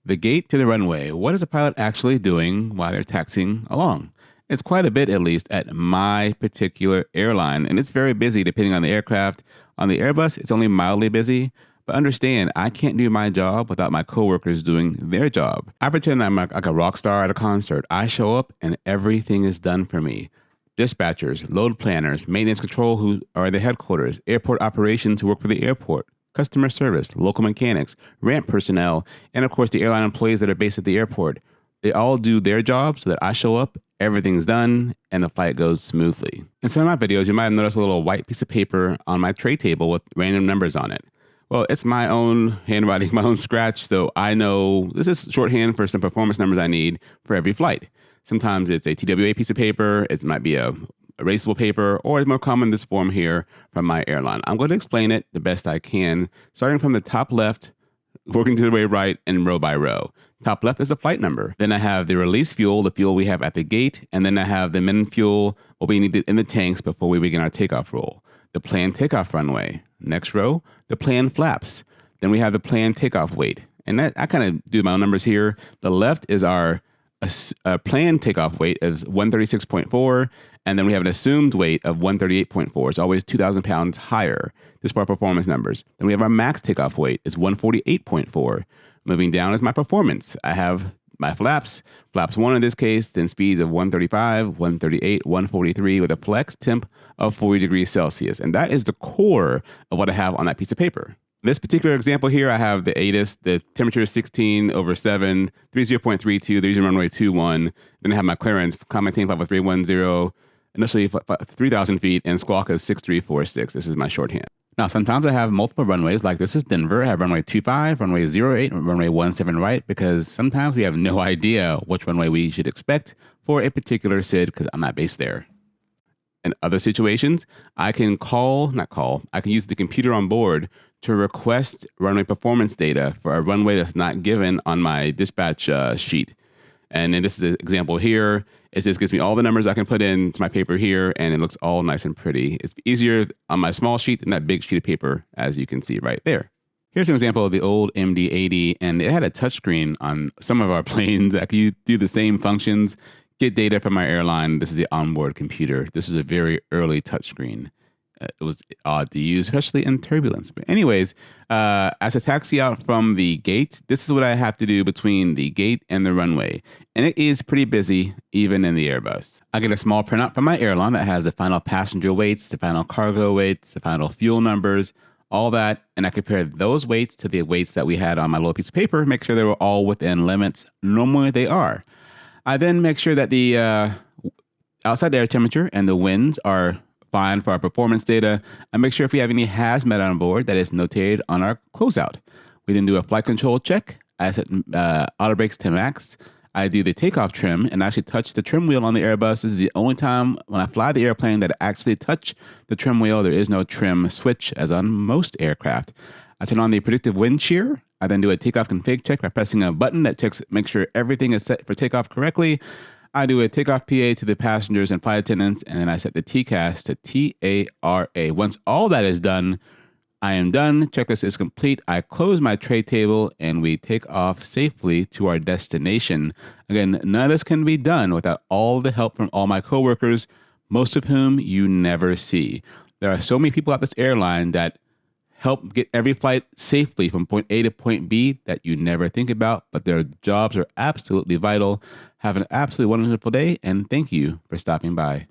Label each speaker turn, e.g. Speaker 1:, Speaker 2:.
Speaker 1: The gate to the runway. What is a pilot actually doing while they're taxiing along? It's quite a bit, at least, at my particular airline, and it's very busy depending on the aircraft. On the Airbus, it's only mildly busy, but understand, I can't do my job without my coworkers doing their job. I pretend I'm like a rock star at a concert. I show up and everything is done for me. Dispatchers, load planners, maintenance control who are at the headquarters, airport operations who work for the airport, customer service, local mechanics, ramp personnel, and of course the airline employees that are based at the airport. They all do their job so that I show up, everything's done, and the flight goes smoothly. In some of my videos, you might have noticed a little white piece of paper on my tray table with random numbers on it. Well, it's my own handwriting, my own scratch, so I know this is shorthand for some performance numbers I need for every flight. Sometimes it's a TWA piece of paper, it might be a erasable paper, or it's more common this form here from my airline. I'm going to explain it the best I can, starting from the top left, working to the way right, and row by row. Top left is the flight number. Then I have the release fuel, the fuel we have at the gate, and then I have the min fuel, what we need in the tanks before we begin our takeoff roll. The planned takeoff runway. Next row, the planned flaps. Then we have the planned takeoff weight. And I kind of do my own numbers here. The left is our planned takeoff weight is 136.4, and then we have an assumed weight of 138.4. It's always 2,000 pounds higher. This is for our performance numbers. Then we have our max takeoff weight is 148.4. Moving down is my performance. I have my flaps 1 in this case, then speeds of 135, 138, 143 with a flex temp of 40 degrees Celsius. And that is the core of what I have on that piece of paper. This particular example here, I have the ATIS, the temperature is 16/7, 30.32, there's your runway 21. Then I have my clearance, climb maintain 50310, initially 3,000 feet, and squawk is 6346. This is my shorthand. Now, sometimes I have multiple runways, like this is Denver. I have runway 25, runway 08, and runway 17 right, because sometimes we have no idea which runway we should expect for a particular SID because I'm not based there. In other situations, I can I can use the computer on board to request runway performance data for a runway that's not given on my dispatch sheet. And in this example here, it just gives me all the numbers I can put into my paper here, and it looks all nice and pretty. It's easier on my small sheet than that big sheet of paper, as you can see right there. Here's an example of the old MD80, and it had a touchscreen on some of our planes that could do the same functions, get data from my airline. This is the onboard computer. This is a very early touchscreen. It was odd to use, especially in turbulence. But anyways, as I taxi out from the gate, this is what I have to do between the gate and the runway. And it is pretty busy, even in the Airbus. I get a small printout from my airline that has the final passenger weights, the final cargo weights, the final fuel numbers, all that. And I compare those weights to the weights that we had on my little piece of paper, make sure they were all within limits. Normally they are. I then make sure that the outside air temperature and the winds are fine for our performance data. I make sure if we have any hazmat on board that is notated on our closeout. We then do a flight control check. I set auto brakes to max. I do the takeoff trim and actually touch the trim wheel on the Airbus. This is the only time when I fly the airplane that I actually touch the trim wheel. There is no trim switch as on most aircraft. I turn on the predictive wind shear. I then do a takeoff config check by pressing a button that checks, make sure everything is set for takeoff correctly. I do a takeoff PA to the passengers and flight attendants, and then I set the TCAS to TARA. Once all that is done, I am done. Checklist is complete. I close my tray table, and we take off safely to our destination. Again, none of this can be done without all the help from all my coworkers, most of whom you never see. There are so many people at this airline that help get every flight safely from point A to point B that you never think about, but their jobs are absolutely vital. Have an absolutely wonderful day, and thank you for stopping by.